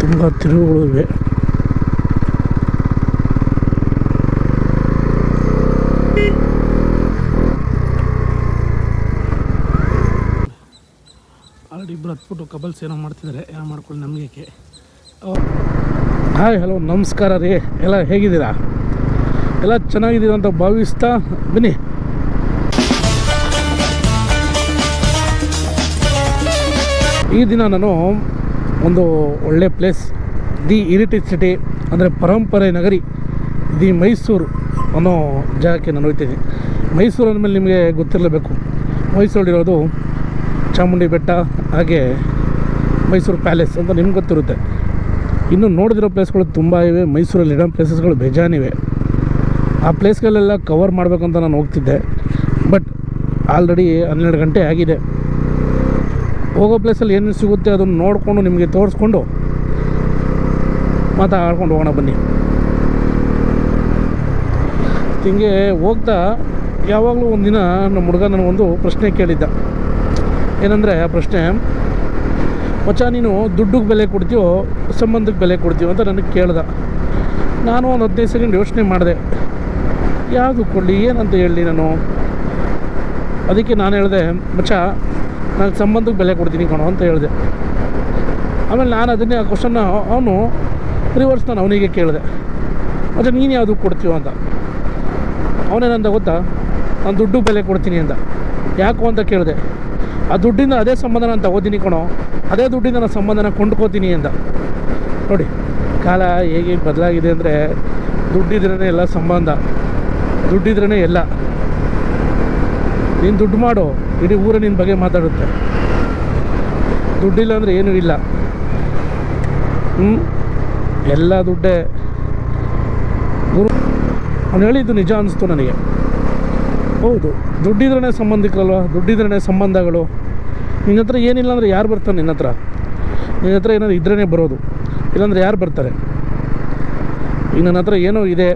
ತುಂಬ ತಿರುವುಗಳು ಇವೆ. ಆಲ್ರೆಡಿ ಇಬ್ಬರು ಹತ್ಬಿಟ್ಟು ಕಬಲ್ಸ್ ಏನೋ ಮಾಡ್ತಿದ್ದಾರೆ, ಏನೋ ಮಾಡ್ಕೊಳ್ಳಿ ನಮಗೆ. ಹಾಯ್ ಹಲೋ ನಮಸ್ಕಾರ ರೀ, ಎಲ್ಲ ಹೇಗಿದ್ದೀರಾ? ಎಲ್ಲ ಚೆನ್ನಾಗಿದ್ದೀರ ಅಂತ ಭಾವಿಸ್ತಾ ಬನ್ನಿ. ಈ ದಿನ ನಾನು ಒಂದು ಒಳ್ಳೆ ಪ್ಲೇಸ್, ದಿ ಹೆರಿಟೇಜ್ ಸಿಟಿ ಅಂದರೆ ಪರಂಪರೆ ನಗರಿ ದಿ ಮೈಸೂರು ಅನ್ನೋ ಜಾಗಕ್ಕೆ ನಾನು ಹೋಗ್ತೀನಿ. ಮೈಸೂರು ಅಂದಮೇಲೆ ನಿಮಗೆ ಗೊತ್ತಿರಲೇಬೇಕು, ಮೈಸೂರಲ್ಲಿರೋದು ಚಾಮುಂಡಿ ಬೆಟ್ಟ, ಹಾಗೆ ಮೈಸೂರು ಪ್ಯಾಲೇಸ್ ಅಂತ ನಿಮ್ಗೆ ಗೊತ್ತಿರುತ್ತೆ. ಇನ್ನು ನೋಡಿದಿರೋ ಪ್ಲೇಸ್ಗಳು ತುಂಬ ಇವೆ, ಮೈಸೂರಲ್ಲಿರೋ ಪ್ಲೇಸಸ್ಗಳು ಬೇಜಾನಿವೆ. ಆ ಪ್ಲೇಸ್ಗಳೆಲ್ಲ ಕವರ್ ಮಾಡಬೇಕಂತ ನಾನು ಹೋಗ್ತಿದ್ದೆ, ಬಟ್ ಆಲ್ರೆಡಿ 12 ಗಂಟೆ ಆಗಿದೆ. ಹೋಗೋ ಪ್ಲೇಸಲ್ಲಿ ಏನೇನು ಸಿಗುತ್ತೆ ಅದನ್ನು ನೋಡಿಕೊಂಡು ನಿಮಗೆ ತೋರಿಸ್ಕೊಂಡು ಮಾತಾಡ್ಕೊಂಡು ಹೋಗೋಣ ಬನ್ನಿ. ಹಿಂಗೆ ಹೋಗ್ತಾ ಯಾವಾಗಲೂ ಒಂದಿನ ನಮ್ಮ ಹುಡುಗ ನನಗೊಂದು ಪ್ರಶ್ನೆ ಕೇಳಿದ್ದ. ಏನಂದರೆ ಆ ಪ್ರಶ್ನೆ, ಮಚ್ಚ ನೀನು ದುಡ್ಡಿಗೆ ಬೆಲೆ ಕೊಡ್ತೀಯೋ ಸಂಬಂಧಕ್ಕೆ ಬೆಲೆ ಕೊಡ್ತೀಯೋ ಅಂತ ನನಗೆ ಕೇಳ್ದ. ನಾನು ಒಂದು 15 ಸೆಕೆಂಡ್ ಯೋಚನೆ ಮಾಡಿದೆ, ಯಾವುದು ಕೊಡಲಿ, ಏನಂತ ಹೇಳಲಿ ನಾನು. ಅದಕ್ಕೆ ನಾನು ಹೇಳಿದೆ, ಮಚ್ಚ ನಾನು ಸಂಬಂಧಕ್ಕೆ ಬೆಲೆ ಕೊಡ್ತೀನಿ ಕಣೋ ಅಂತ ಹೇಳಿದೆ. ಆಮೇಲೆ ನಾನು ಅದನ್ನೇ ಆ ಕ್ವಶನ್ನ ಅವನು ರಿವರ್ಸ್ ನಾನು ಅವನಿಗೆ ಕೇಳಿದೆ, ಮಚ್ಚ ನೀನು ಯಾವುದಕ್ಕೆ ಕೊಡ್ತೀಯೋ ಅಂತ. ಅವನೇನಂತ ಗೊತ್ತಾ, ನಾನು ದುಡ್ಡು ಬೆಲೆ ಕೊಡ್ತೀನಿ ಅಂತ. ಯಾಕೋ ಅಂತ ಕೇಳಿದೆ. ಆ ದುಡ್ಡಿಂದ ಅದೇ ಸಂಬಂಧ ನಾನು ತಗೋತೀನಿ ಕಣೋ, ಅದೇ ದುಡ್ಡಿಂದ ನಾನು ಸಂಬಂಧನ ಕೊಂಡ್ಕೋತೀನಿ ಅಂತ. ನೋಡಿ ಕಾಲ ಹೇಗೆ ಬದಲಾಗಿದೆ ಅಂದರೆ, ದುಡ್ಡಿದ್ರೇ ಎಲ್ಲ ಸಂಬಂಧ, ದುಡ್ಡಿದ್ರೇ ಎಲ್ಲ. ನೀನು ದುಡ್ಡು ಮಾಡು, ಇಡೀ ಊರೇ ನಿನ್ನ ಬಗ್ಗೆ ಮಾತಾಡುತ್ತೆ. ದುಡ್ಡಿಲ್ಲ ಅಂದರೆ ಏನೂ ಇಲ್ಲ. ಎಲ್ಲ ದುಡ್ಡೇ. ಅವನು ಹೇಳಿದ್ದು ನಿಜ ಅನ್ನಿಸ್ತು ನನಗೆ. ಹೌದು, ದುಡ್ಡಿದ್ರೇ ಸಂಬಂಧಿಕರಲ್ವ, ದುಡ್ಡಿದ್ರೇ ಸಂಬಂಧಗಳು. ನಿನ್ನ ಹತ್ರ ಏನಿಲ್ಲ ಅಂದರೆ ಯಾರು ಬರ್ತಾರೆ ನಿನ್ನ ಹತ್ರ? ನಿನ್ನ ಹತ್ರ ಏನಾದ್ರು ಇದ್ರೇ ಬರೋದು, ಇಲ್ಲಾಂದರೆ ಯಾರು ಬರ್ತಾರೆ? ಈಗ ನನ್ನ ಹತ್ರ ಏನೋ ಇದೆ,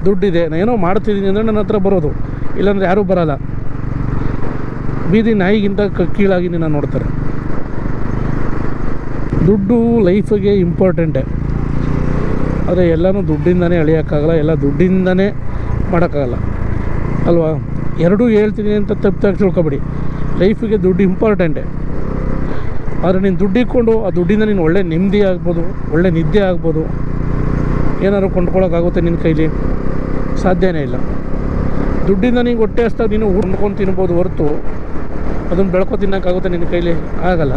ದುಡ್ಡಿದೆ, ನಾನು ಏನೋ ಮಾಡ್ತಿದ್ದೀನಿ ಅಂದರೆ ನನ್ನ ಹತ್ರ ಬರೋದು, ಇಲ್ಲಾಂದರೆ ಯಾರೂ ಬರೋಲ್ಲ. ಬೀದಿ ನಾಯಿಗಿಂತ ಕೀಳಾಗಿ ನಿನ್ನ ನೋಡ್ತಾರೆ. ದುಡ್ಡು ಲೈಫಿಗೆ ಇಂಪಾರ್ಟೆಂಟೇ, ಆದರೆ ಎಲ್ಲನೂ ದುಡ್ಡಿಂದನೇ ಅಳಿಯೋಕ್ಕಾಗಲ್ಲ, ಎಲ್ಲ ದುಡ್ಡಿಂದನೇ ಮಾಡೋಕ್ಕಾಗಲ್ಲ ಅಲ್ವಾ? ಎರಡೂ ಹೇಳ್ತೀನಿ ಅಂತ ತಪ್ಪಾಗಿ ತಿಳ್ಕೊಬೇಡಿ. ಲೈಫಿಗೆ ದುಡ್ಡು ಇಂಪಾರ್ಟೆಂಟೇ, ಆದರೆ ನೀನು ದುಡ್ಡು ಇಟ್ಕೊಂಡು ಆ ದುಡ್ಡಿಂದ ನೀನು ಒಳ್ಳೆ ನೆಮ್ಮದಿ ಆಗ್ಬೋದು, ಒಳ್ಳೆ ನಿದ್ದೆ ಆಗ್ಬೋದು. ಏನಾದ್ರು ಕೊಂಡ್ಕೊಳ್ಳೋಕ್ಕಾಗುತ್ತೆ ನಿನ್ನ ಕೈಲಿ? ಸಾಧ್ಯನೇ ಇಲ್ಲ. ದುಡ್ಡಿಂದ ನೀನು ಹೊಟ್ಟೆ ಹಸ್ದಾಗ ನೀನು ಉಂಡ್ಕೊಂಡು ತಿನ್ಬೋದು ಹೊರತು ಅದನ್ನು ಬೆಳ್ಕೊ ತಿನ್ನೋಕ್ಕಾಗುತ್ತೆ ನಿನ್ನ ಕೈಲಿ? ಆಗಲ್ಲ.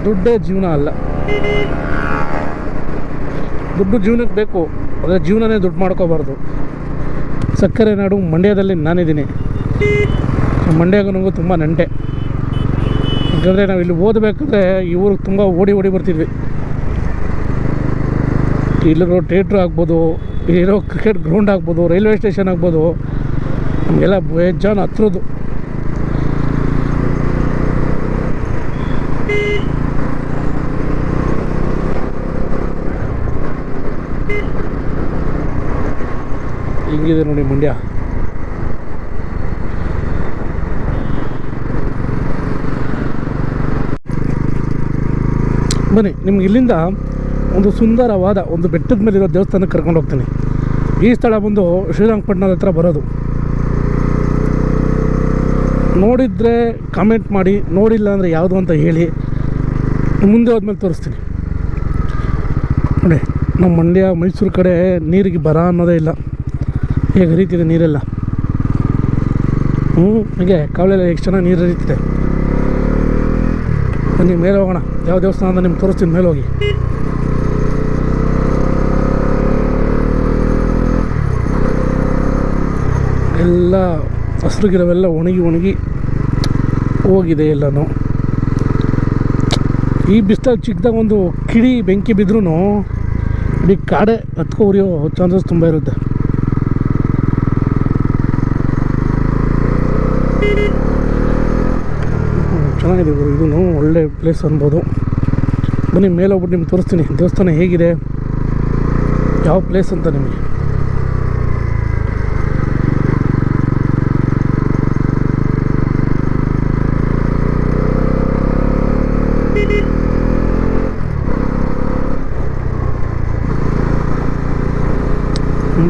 ದುಡ್ಡೇ ಜೀವನ ಅಲ್ಲ. ದುಡ್ಡು ಜೀವನಕ್ಕೆ ಬೇಕು, ಆದರೆ ಜೀವನನೇ ದುಡ್ಡು ಮಾಡ್ಕೋಬಾರ್ದು. ಸಕ್ಕರೆ ನಾಡು ಮಂಡ್ಯದಲ್ಲಿ ನಾನಿದ್ದೀನಿ. ಮಂಡ್ಯಗೂ ನನಗೂ ತುಂಬ ನಂಟೆ. ಯಾಕಂದರೆ ನಾವು ಇಲ್ಲಿ ಓದಬೇಕಾದ್ರೆ ಈ ಊರಿಗೆ ತುಂಬ ಓಡಿ ಬರ್ತಿದ್ವಿ. ಇಲ್ಲಿರೋ ಥಿಯೇಟ್ರ್ ಆಗ್ಬೋದು, ಇಲ್ಲಿರೋ ಕ್ರಿಕೆಟ್ ಗ್ರೌಂಡ್ ಆಗ್ಬೋದು, ರೈಲ್ವೆ ಸ್ಟೇಷನ್ ಆಗ್ಬೋದು, ನಮಗೆಲ್ಲ ಬೇಜಾನ್ ಹತ್ರದ್ದು. ಹಿಂಗಿದೆ ನೋಡಿ ಮಂಡ್ಯ. ಬನ್ನಿ, ನಿಮ್ಗೆ ಇಲ್ಲಿಂದ ಒಂದು ಸುಂದರವಾದ ಒಂದು ಬೆಟ್ಟದ ಮೇಲಿರೋ ದೇವಸ್ಥಾನಕ್ಕೆ ಕರ್ಕೊಂಡು ಹೋಗ್ತೀನಿ. ಈ ಸ್ಥಳ ಬಂದು ಶ್ರೀರಂಗಪಟ್ಟಣದ ಹತ್ರ ಬರೋದು. ನೋಡಿದರೆ ಕಾಮೆಂಟ್ ಮಾಡಿ, ನೋಡಿಲ್ಲ ಅಂದರೆ ಯಾವುದು ಅಂತ ಹೇಳಿ, ಮುಂದೆ ಹೋದ್ಮೇಲೆ ತೋರಿಸ್ತೀನಿ. ನೋಡಿ, ನಮ್ಮ ಮಂಡ್ಯ ಮೈಸೂರು ಕಡೆ ನೀರಿಗೆ ಬರ ಅನ್ನೋದೇ ಇಲ್ಲ, ಹೇಗೆ ಹರಿತಿದೆ ನೀರೆಲ್ಲ. ಹಾಗೆ ಕಾವಲೆಲ್ಲ ಎಷ್ಟು ಚೆನ್ನಾಗಿ ನೀರು ಹರಿತಿದೆ. ಬನ್ನಿ ಮೇಲೆ ಹೋಗೋಣ. ಯಾವ ದೇವಸ್ಥಾನ ಅಂತ ನಿಮ್ಗೆ ತೋರಿಸ್ತೀನಿ, ಮೇಲೆ ಹೋಗಿ. ಎಲ್ಲ ಹಸಿರು ಗಿಡವೆಲ್ಲ ಒಣಗಿ ಹೋಗಿದೆ ಎಲ್ಲನೂ. ಈ ಬಿಸಿಲಲ್ಲಿ ಚಿಕ್ಕದಾಗ ಒಂದು ಕಿಡಿ ಬೆಂಕಿ ಬಿದ್ದರೂ ಇಡೀ ಕಾಡೆ ಹತ್ಕೊ ಉರಿಯೋ ಚಾನ್ಸಸ್ ತುಂಬ ಇರುತ್ತೆ. ಚೆನ್ನಾಗಿದೆ ಗುರು, ಇದೂ ಒಳ್ಳೆ ಪ್ಲೇಸ್ ಅನ್ಬೋದು. ಬನ್ನಿ ಮೇಲೆ ಹೋಗ್ಬಿಟ್ಟು ನಿಮ್ಗೆ ತೋರಿಸ್ತೀನಿ ದೇವಸ್ಥಾನ ಹೇಗಿದೆ, ಯಾವ ಪ್ಲೇಸ್ ಅಂತ ನಿಮಗೆ.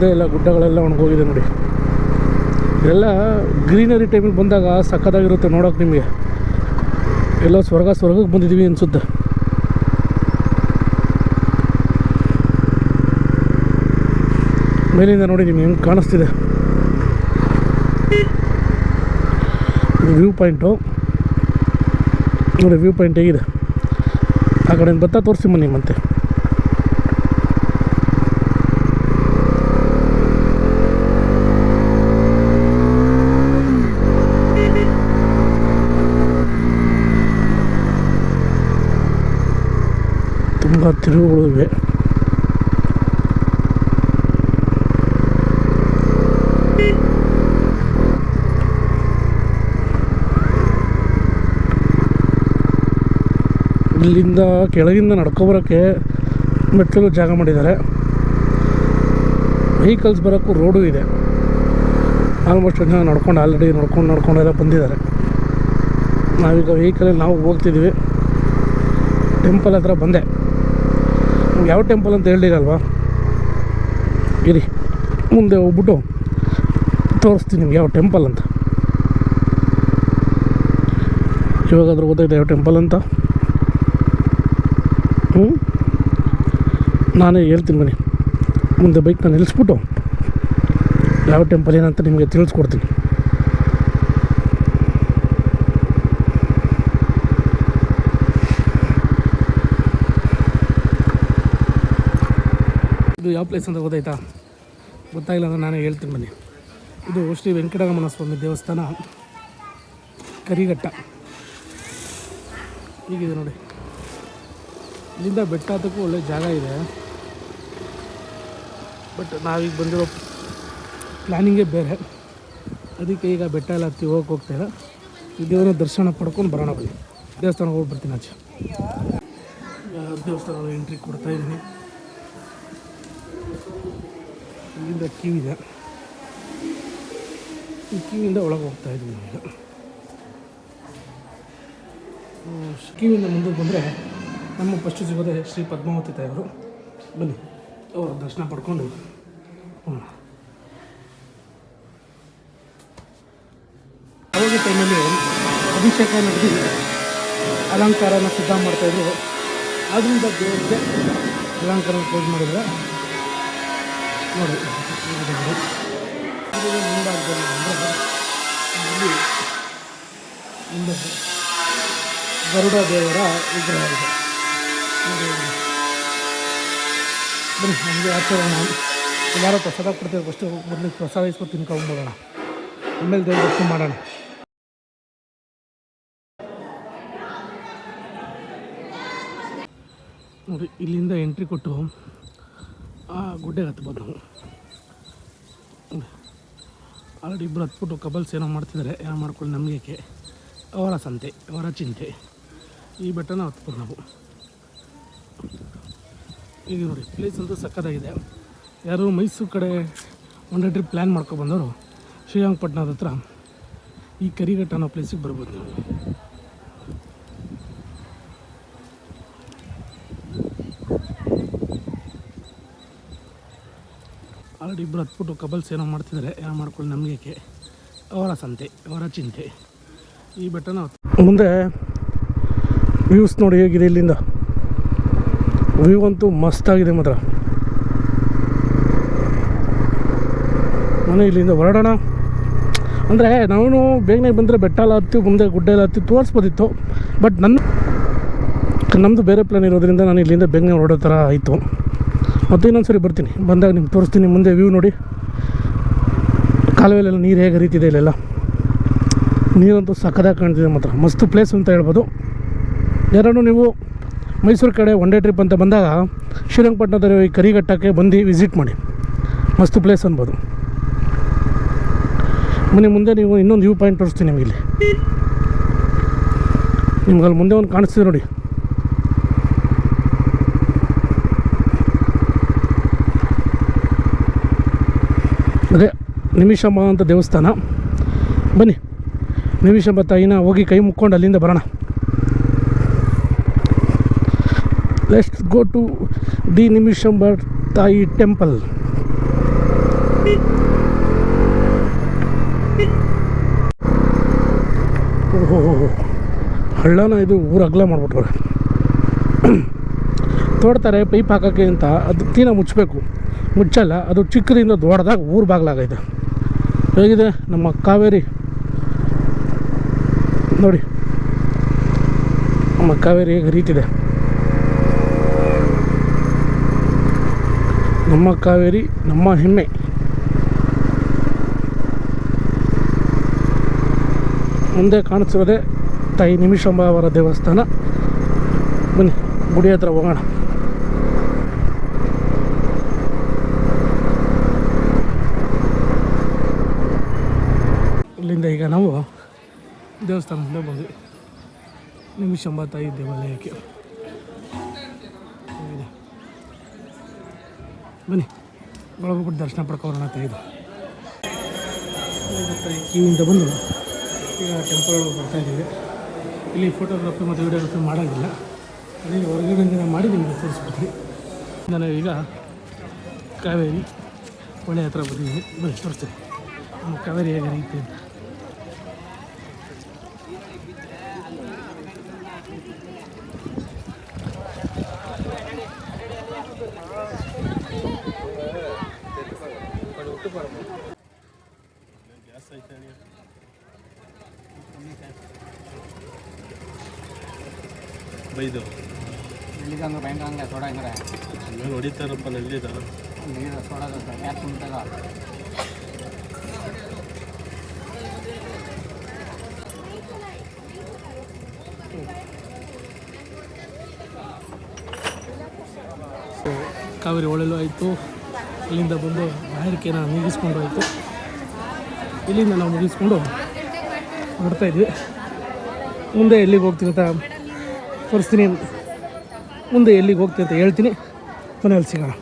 ಮುಂದೆ ಎಲ್ಲ ಗುಡ್ಡಗಳೆಲ್ಲ ಒಣಗೋಗಿದೆ ನೋಡಿ. ಎಲ್ಲ ಗ್ರೀನರಿ ಟೈಮಿಗೆ ಬಂದಾಗ ಸಕ್ಕತ್ತಾಗಿರುತ್ತೆ ನೋಡೋಕೆ. ನಿಮಗೆ ಎಲ್ಲ ಸ್ವರ್ಗಕ್ಕೆ ಬಂದಿದ್ದೀವಿ ಅನಿಸುತ್ತೆ. ಮೇಲಿಂದ ನೋಡಿ ನಿಮ್ಗೆ ಹೆಂಗೆ ಕಾಣಿಸ್ತಿದೆ ವ್ಯೂ ಪಾಯಿಂಟು ನೋಡಿ. ವ್ಯೂ ಪಾಯಿಂಟ್ ಹೇಗಿದೆ ಆ ಕಡೆಯಿಂದ ಭತ್ತ ತೋರಿಸಿ ಬನ್ನಿ. ಮತ್ತೆ ತುಂಬ ತಿರುವುಗಳು ಇವೆ. ಇಲ್ಲಿಂದ ಕೆಳಗಿಂದ ನಡ್ಕೊಬರೋಕ್ಕೆ ಮೆಟ್ಟಲು ಜಾಗ ಮಾಡಿದ್ದಾರೆ. ವೆಹಿಕಲ್ಸ್ ಬರೋಕ್ಕೂ ರೋಡು ಇದೆ. ಆಲ್ಮೋಸ್ಟ್ ಜನ ಆಲ್ರೆಡಿ ನಡ್ಕೊಂಡೆಲ್ಲ ಬಂದಿದ್ದಾರೆ. ನಾವೀಗ ವೆಹಿಕಲಲ್ಲಿ ನಾವು ಹೋಗ್ತಿದ್ದೀವಿ. ಟೆಂಪಲ್ ಹತ್ರ ಬಂದೆ. ನಿಮ್ಗೆ ಯಾವ ಟೆಂಪಲ್ ಅಂತ ಹೇಳಿರಲ್ವಾ, ಇರಿ ಮುಂದೆ ಹೋಗ್ಬಿಟ್ಟು ತೋರಿಸ್ತೀನಿ ನಿಮ್ಗೆ ಯಾವ ಟೆಂಪಲ್ ಅಂತ. ಇವಾಗಾದ್ರೂ ಗೊತ್ತಾಯ್ತು ಯಾವ ಟೆಂಪಲ್ ಅಂತ. ನಾನೇ ಹೇಳ್ತೀನಿ ಬನ್ನಿ. ಮುಂದೆ ಬೈಕ್ನ ನಿಲ್ಲಿಸ್ಬಿಟ್ಟು ಯಾವ ಟೆಂಪಲ್ ಏನಂತ ನಿಮಗೆ ತಿಳಿಸ್ಕೊಡ್ತೀನಿ. ಇದು ಯಾವ ಪ್ಲೇಸ್ ಅಂತ ಗೊತ್ತಾಗಿಲ್ಲ ಅಂದರೆ ನಾನೇ ಹೇಳ್ತೀನಿ ಬನ್ನಿ. ಇದು ಶ್ರೀ ವೆಂಕಟರಮಣ ಸ್ವಾಮಿ ದೇವಸ್ಥಾನ, ಕರಿಘಟ್ಟ. ಹೀಗಿದೆ ನೋಡಿ. ಇಲ್ಲಿಂದ ಬೆಟ್ಟ ಹತ್ತಕ್ಕೂ ಒಳ್ಳೆ ಜಾಗ ಇದೆ. ಬಟ್ ನಾವೀಗ ಬಂದಿರೋ ಪ್ಲ್ಯಾನಿಂಗೇ ಬೇರೆ. ಅದಕ್ಕೆ ಈಗ ಬೆಟ್ಟ ಎಲ್ಲ ಹತ್ತಿ ಹೋಗ್ತಾಯಿಲ್ಲ. ಈ ದೇವರ ದರ್ಶನ ಪಡ್ಕೊಂಡು ಬರೋಣ ಬನ್ನಿ. ದೇವಸ್ಥಾನಕ್ಕೆ ಹೋಗಿ ಬರ್ತೀನಿ. ಆಚೆ ದೇವಸ್ಥಾನ ಎಂಟ್ರಿ ಕೊಡ್ತಾಯಿದ್ದೀನಿ. ಇಲ್ಲಿಂದ ಕ್ಯೂ ಇದೆ. ಈ ಕ್ಯೂವಿಂದ ಒಳಗೆ ಹೋಗ್ತಾಯಿದ್ದೀನಿ ಈಗ. ಕ್ಯೂವಿಂದ ಮುಂದಕ್ಕೆ ಬಂದರೆ ನಮ್ಮ ಫಸ್ಟು ಸಿಗೋದೆ ಶ್ರೀ ಪದ್ಮಾವತಿ ತಾಯಿಯವರು. ಬನ್ನಿ ಅವರ ದರ್ಶನ ಪಡ್ಕೊಂಡು ಅವಾಗ ಟೈಮಲ್ಲಿ ಅಭಿಷೇಕ ನಡೆದು ಅಲಂಕಾರನ ಸಿದ್ಧ ಮಾಡ್ತಾಯಿದ್ರು. ಆದ್ದರಿಂದ ದೇವರಿಗೆ ಅಲಂಕಾರ ಪೂಜೆ ಮಾಡಿದ್ರೆ ನೋಡಿ. ಮುಂದಾಗದಲ್ಲಿ ಅಂದರೆ ಇಲ್ಲಿ ಮುಂದೆ ಗರುಡ ದೇವರ ವಿಗ್ರಹ ಇದೆ. ಬನ್ನಿ ನಮಗೆ ಆಚರಣೆ ಎಲ್ಲರೂ ಪ್ರಸಾದ ಕೊಡ್ತೇವೆ. ಫಸ್ಟು ಮೊದಲು ಪ್ರಸಾದ ಇಸ್ಕೊಂಡು ತಿನ್ಕೊಂಬೋಗೋಣ, ಆಮೇಲೆ ದೇವ್ರ ದರ್ಶನ ಮಾಡೋಣ. ನೋಡಿ ಇಲ್ಲಿಂದ ಎಂಟ್ರಿ ಕೊಟ್ಟು ಆ ಗುಡ್ಡೆಗೆ ಹತ್ಬೋದು ನಾವು. ಆಲ್ರೆಡಿ ಇಬ್ಬರು ಹತ್ಬಿಟ್ಟು ಕಬಲ್ಸ್ ಏನೋ ಮಾಡ್ತಿದ್ದಾರೆ. ಏನೋ ಮಾಡ್ಕೊಳ್ಳಿ ನಮಗೆ ಅವರ ಸಂತೆ, ಅವರ ಚಿಂತೆ. ಈ ಬೆಟ್ಟನ ಹತ್ಬೋದು ನಾವು. ಈಗ ನೋಡಿ ಪ್ಲೇಸ್ ಅಂತೂ ಸಕ್ಕತ್ತಾಗಿದೆ. ಯಾರು ಮೈಸೂರು ಕಡೆ ಒನ್ ಡೇ ಟ್ರಿಪ್ ಪ್ಲ್ಯಾನ್ ಮಾಡ್ಕೊಬಂದವರು ಶ್ರೀರಂಗಪಟ್ಟಣದ ಹತ್ರ ಈ ಕರಿಘಟ್ಟ ಅನ್ನೋ ಪ್ಲೇಸಿಗೆ ಬರ್ಬೋದು ನೀವು. ಆಲ್ರೆಡಿ ಇಬ್ಬರು ಹತ್ಬಿಟ್ಟು ಕಬಲ್ಸ್ ಏನೋ ಮಾಡ್ತಿದ್ದಾರೆ. ಏನೋ ಮಾಡ್ಕೊಳ್ಳಿ ನಮಗೆ ಅವರ ಸಂತೆ, ಅವರ ಚಿಂತೆ. ಈ ಬೆಟ್ಟನ ಮುಂದೆ ವ್ಯೂಸ್ ನೋಡಿ ಹೇಗಿದೆ. ಇಲ್ಲಿಂದ ವ್ಯೂ ಅಂತೂ ಮಸ್ತಾಗಿದೆ ಮಾತ್ರ. ನಾನು ಇಲ್ಲಿಂದ ಹೊರಡೋಣ ಅಂದರೆ ನಾವು ಬೇಗನೆ ಬಂದರೆ ಬೆಟ್ಟ ಎಲ್ಲ ಹತ್ತಿ ಮುಂದೆ ಗುಡ್ಡ ಎಲ್ಲ ಹತ್ತಿ ತೋರಿಸ್ಬೋದಿತ್ತು. ಬಟ್ ನಮ್ಮದು ಬೇರೆ ಪ್ಲ್ಯಾನ್ ಇರೋದ್ರಿಂದ ನಾನು ಇಲ್ಲಿಂದ ಬೇಗನೆ ಹೊರಡೋ ಥರ ಆಯಿತು. ಮತ್ತು ಇನ್ನೊಂದು ಸರಿ ಬರ್ತೀನಿ, ಬಂದಾಗ ನಿಮ್ಗೆ ತೋರಿಸ್ತೀನಿ. ಮುಂದೆ ವ್ಯೂ ನೋಡಿ, ಕಾಲುವೆಲೆಲ್ಲ ನೀರು ಹೇಗೆ ಹರಿತಿದೆ. ಇಲ್ಲೆಲ್ಲ ನೀರಂತೂ ಸಕ್ಕದಾಗಿ ಕಾಣ್ತಿದೆ ಮಾತ್ರ. ಮಸ್ತ್ ಪ್ಲೇಸ್ ಅಂತ ಹೇಳ್ಬೋದು. ಯಾರು ನೀವು ಮೈಸೂರು ಕಡೆ ಒನ್ ಡೇ ಟ್ರಿಪ್ ಅಂತ ಬಂದಾಗ ಶ್ರೀರಂಗಪಟ್ಟಣದ ಈ ಕರಿಘಟ್ಟಕ್ಕೆ ಬಂದು ವಿಸಿಟ್ ಮಾಡಿ. ಮಸ್ತ್ ಪ್ಲೇಸ್ ಅನ್ಬೋದು. ಮುಂದೆ ನೀವು ಇನ್ನೊಂದು ವ್ಯೂ ಪಾಯಿಂಟ್ ತೋರಿಸ್ತೀನಿ ನಿಮಗೆ. ಇಲ್ಲಿ ನಿಮ್ಗೆ ಅಲ್ಲಿ ಮುಂದೆ ಒಂದು ಕಾಣಿಸ್ತಿದೆ ನೋಡಿ. ಅದೇ ನಿಮಿಷಮ್ಮ ಅಂತ ದೇವಸ್ಥಾನ. ಬನ್ನಿ ನಿಮಿಷಮ್ಮ ತಾಯಿನ ಹೋಗಿ ಕೈ ಮುಕ್ಕೊಂಡು ಅಲ್ಲಿಂದ ಬರೋಣ. ಲೆಟ್ಸ್ ಗೋ ಟು ದಿ ನಿಮಿಷಮ್ಮ ತಾಯಿ ಟೆಂಪಲ್. ಓಹೋ ಹಳ್ಳನ ಇದು ಊರು ಅಗಲ ಮಾಡಿಬಿಟ್ಟವ್ರೆ. ತೋಡ್ತಾರೆ ಪೈಪ್ ಹಾಕೋಕ್ಕೆ ಅಂತ, ಅದು ಕ್ಲೀನಾಗಿ ಮುಚ್ಚಬೇಕು, ಮುಚ್ಚಲ್ಲ. ಅದು ಚಿಕ್ಕದಿಂದ ದೊಡ್ಡದಾಗ ಊರು ಬಾಗಿಲಾಗೈತೆ. ಹೇಗಿದೆ ನಮ್ಮ ಕಾವೇರಿ ನೋಡಿ, ನಮ್ಮ ಕಾವೇರಿ ಹೇಗೆ ಹರಿತಿದೆ. ನಮ್ಮ ಕಾವೇರಿ ನಮ್ಮ ಹೆಮ್ಮೆ. ಮುಂದೆ ಕಾಣಿಸಿರೋದೆ ತಾಯಿ ನಿಮಿಷಾಂಬ ಅವರ ದೇವಸ್ಥಾನ. ಬನ್ನಿ ಗುಡಿ ಹತ್ರ ಹೋಗೋಣ. ಇಲ್ಲಿಂದ ಈಗ ನಾವು ದೇವಸ್ಥಾನದಿಂದ ಬಂದ್ವಿ ನಿಮಿಷಾಂಬ ತಾಯಿ ದೇವಾಲಯಕ್ಕೆ. ಬನ್ನಿ ಒಳಗೋಗ್ಬಿಟ್ಟು ದರ್ಶನ ಪಡ್ಕೊಳ್ಳೋಣ ತೆಗೆದು. ಕಿವಿಯಿಂದ ಬಂದು ಈಗ ಟೆಂಪಲ್ ಒಳಗೆ ಬರ್ತಾಯಿದ್ದೀವಿ. ಇಲ್ಲಿ ಫೋಟೋಗ್ರಫಿ ಮತ್ತು ವೀಡಿಯೋಗ್ರಫಿ ಮಾಡೋಂಗಿಲ್ಲ, ಅದಕ್ಕೆ ಹೊರಗಡೆ ಮಾಡಿ ನಿಮಗೆ ತೋರಿಸ್ಬಿಡ್ತೀನಿ. ನಾನು ಈಗ ಕಾವೇರಿ ಹೊಳೆ ಹತ್ರ ಬಂದಿದ್ದೀನಿ. ಬನ್ನಿ ತೋರಿಸ್ತೀನಿ ನಮ್ಮ ಕಾವೇರಿ ಹೇಗೆ ರೀತಿ ಅಂತ. ಬೈದು ಎಲ್ಲಿದಂಗೆ ಭಯಂಕರ ಹಂಗೆ ಸೋಡ ಹಂಗಾರೆ ಮೇಲೆ ಹೊಡಿತಾರಪ್ಪ ಎಲ್ಲಿದ ನೀರು ಸೋಡದ ಯಾಕೆ ಕುಂತಾಗ ಕಾವೇರಿ ಹೊಳೆಲು ಆಯಿತು. ಇಲ್ಲಿಂದ ಬಂದು ಬಾಯಾರಿಕೆನ ಮುಗಿಸ್ಕೊಂಡು ಆಯಿತು. ಇಲ್ಲಿಂದ ನಾವು ಮುಗಿಸ್ಕೊಂಡು ಹೊರಡ್ತಾಯಿದ್ವಿ. ಮುಂದೆ ಎಲ್ಲಿಗೆ ಹೋಗ್ತೀನಿ ಅಂತ ತೋರಿಸ್ತೀನಿ, ಮುಂದೆ ಎಲ್ಲಿಗೆ ಹೋಗ್ತೀನಿ ಅಂತ ಹೇಳ್ತೀನಿ. ಮನೇಲಿ ಸಿಗೋಣ.